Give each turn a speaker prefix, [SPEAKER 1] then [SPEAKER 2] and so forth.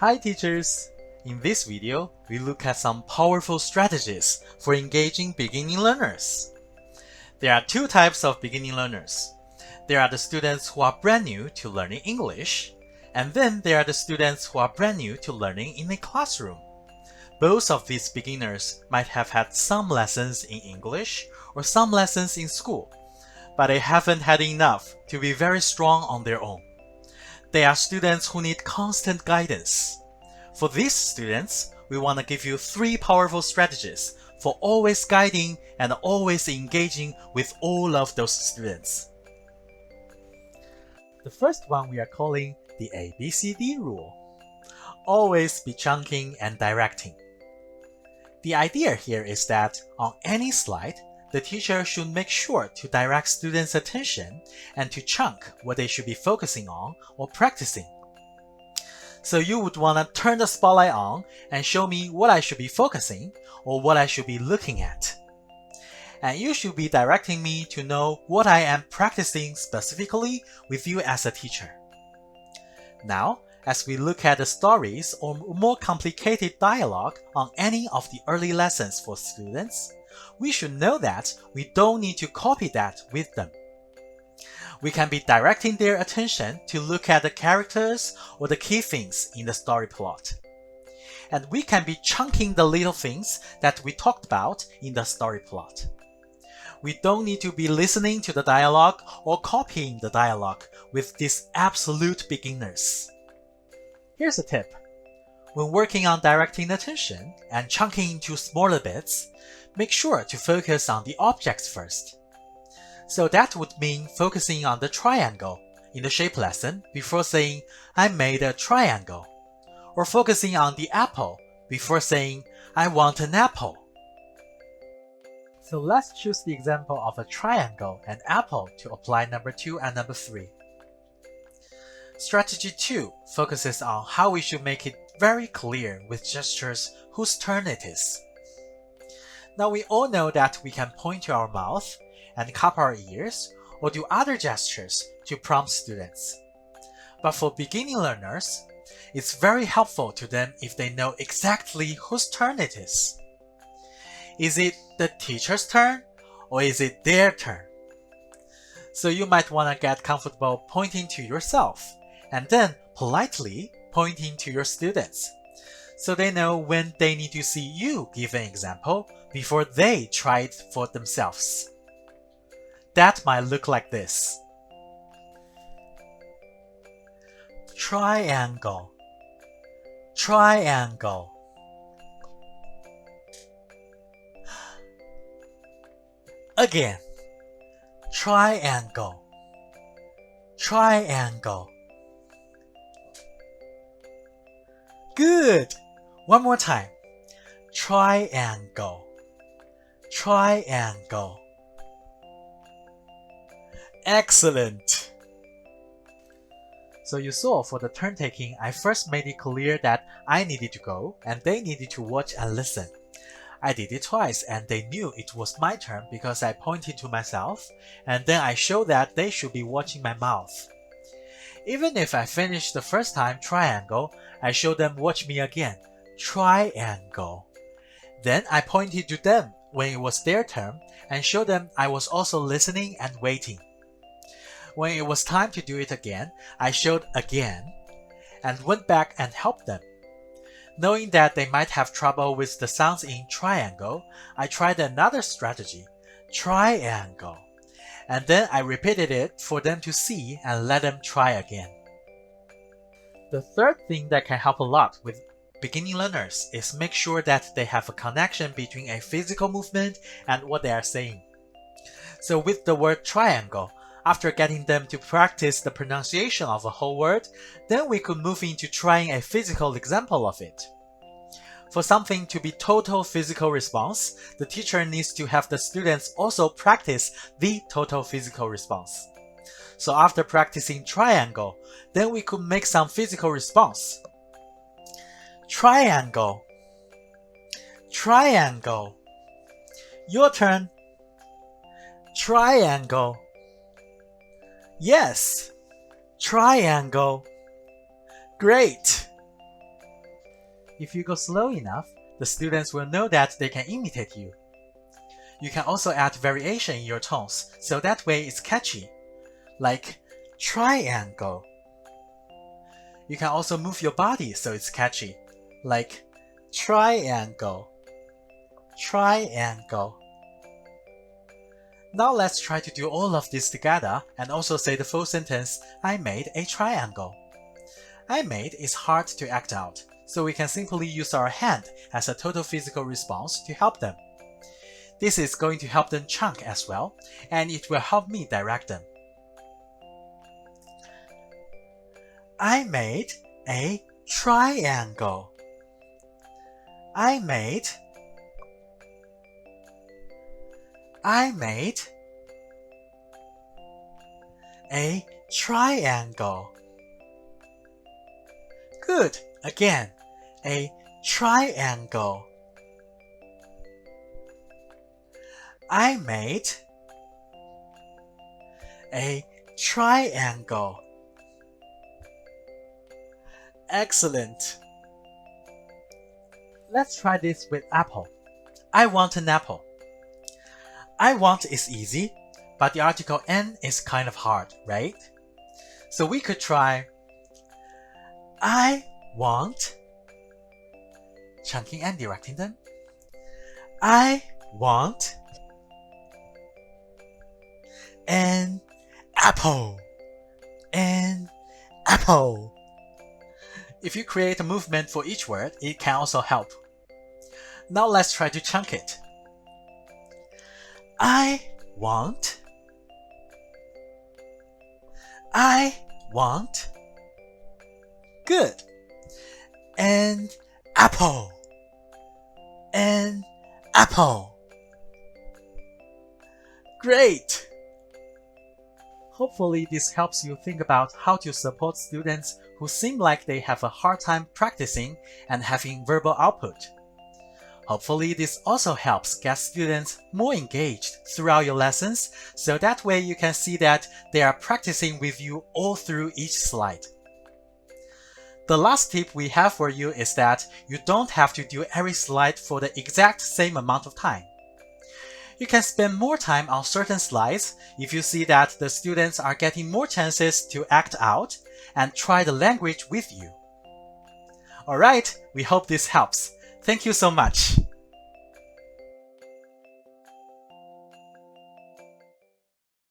[SPEAKER 1] Hi teachers! In this video, we look at some powerful strategies for engaging beginning learners. There are two types of beginning learners. There are the students who are brand new to learning English, and then there are the students who are brand new to learning in a classroom. Both of these beginners might have had some lessons in English or some lessons in school, but they haven't had enough to be very strong on their own. They are students who need constant guidance. For these students, we want to give you 3 powerful strategies for always guiding and always engaging with all of those students. The first one we are calling the ABCD rule. Always be chunking and directing. The idea here is that on any slide, the teacher should make sure to direct students' attention and to chunk what they should be focusing on or practicing. So you would want to turn the spotlight on and show me what I should be focusing or what I should be looking at. And you should be directing me to know what I am practicing specifically with you as a teacher. Now, as we look at the stories or more complicated dialogue on any of the early lessons for students, we should know that we don't need to copy that with them. We can be directing their attention to look at the characters or the key things in the story plot. And we can be chunking the little things that we talked about in the story plot. We don't need to be listening to the dialogue or copying the dialogue with these absolute beginners. Here's a tip. When working on directing attention and chunking into smaller bits, make sure to focus on the objects first. So that would mean focusing on the triangle in the shape lesson before saying, I made a triangle, or focusing on the apple before saying, I want an apple. So let's choose the example of a triangle and apple to apply number 2 and number 3. Strategy 2 focuses on how we should make it very clear with gestures whose turn it is. Now we all know that we can point to our mouth and cup our ears or do other gestures to prompt students. But for beginning learners, it's very helpful to them if they know exactly whose turn it is. Is it the teacher's turn or is it their turn? So you might want to get comfortable pointing to yourself and then politely pointing to your students, so they know when they need to see you give an example before they try it for themselves. That might look like this. Triangle, triangle. Again, triangle, triangle. Good! One more time. Triangle, triangle. Excellent! So you saw for the turn taking, I first made it clear that I needed to go and they needed to watch and listen. I did it twice and they knew it was my turn because I pointed to myself and then I showed that they should be watching my mouth. Even if I finished the first time triangle, I showed them watch me again, triangle. Then I pointed to them when it was their turn and showed them I was also listening and waiting. When it was time to do it again, I showed again and went back and helped them. Knowing that they might have trouble with the sounds in triangle, I tried another strategy, triangle. And then I repeated it for them to see and let them try again. The third thing that can help a lot with beginning learners is make sure that they have a connection between a physical movement and what they are saying. So with the word triangle, after getting them to practice the pronunciation of a whole word, then we could move into trying a physical example of it. For something to be total physical response, the teacher needs to have the students also practice the total physical response. So after practicing triangle, then we could make some physical response. Triangle, triangle. Your turn. Triangle. Yes, triangle. Great. If you go slow enough, the students will know that they can imitate you. You can also add variation in your tones, so that way it's catchy, like triangle. You can also move your body so it's catchy, like triangle, triangle. Now let's try to do all of this together and also say the full sentence, I made a triangle. I made is hard to act out, so we can simply use our hand as a total physical response to help them. This is going to help them chunk as well, and it will help me direct them. I made a triangle. I made a triangle. Good. Again, a triangle. I made a triangle. Excellent. Let's try this with apple. I want an apple. I want is easy, but the article N is kind of hard, right? So we could try I want, chunking and directing them. I want an apple. An apple. If you create a movement for each word, it can also help. Now let's try to chunk it. I want Good. An apple. An apple. Great! Hopefully this helps you think about how to support students who seem like they have a hard time practicing and having verbal output. Hopefully this also helps get students more engaged throughout your lessons, so that way you can see that they are practicing with you all through each slide. The last tip we have for you is that you don't have to do every slide for the exact same amount of time. You can spend more time on certain slides if you see that the students are getting more chances to act out and try the language with you. Alright, we hope this helps. Thank you so much.